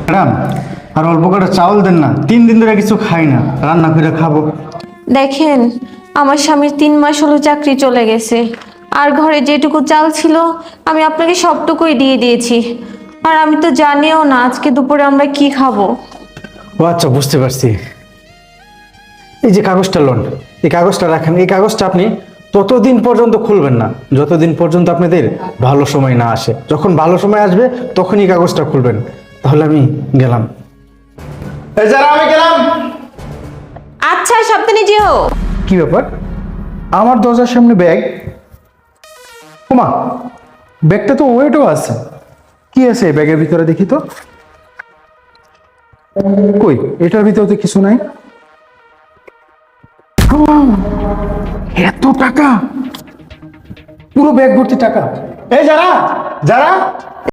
Madam, আর অল্প করে চাউল দেন না, 3 দিন ধরে কিছু খাই না, রান্না করে খাবো। দেখেন, আমার স্বামীর 3 মাস হলো চাকরি চলে গেছে, আর ঘরে যেটুকু চাল ছিল আমি আপনাকে সবটুকুই দিয়ে দিয়েছি। আর আমি তো জানিও না আজকে দুপুরে আমরা কি খাবো। ও আচ্ছা, বুঝতে পারছি। এই যে কাগজটা লোন, এই কাগজটা রাখেন। এই কাগজটা আপনি ততদিন পর্যন্ত খুলবেন না যতদিন পর্যন্ত আপনাদের ভালো সময় না আসে। যখন ভালো সময় আসবে তখনই কাগজটা খুলবেন। তাহলে আমি গেলাম। এই যারা, আমি গেলাম। আচ্ছা, সাবধানে যেও। কি ব্যাপার, আমার দরজার সামনে ব্যাগ? ওমা, ব্যাগটা তো ওয়েটও আছে। কি আছে এই ব্যাগের ভিতরে, দেখি তো। কই, এটার ভিতরে তো কিছু নাই। এত টাকা, পুরো ব্যাগ ভর্তি টাকা। এই যারা, যারা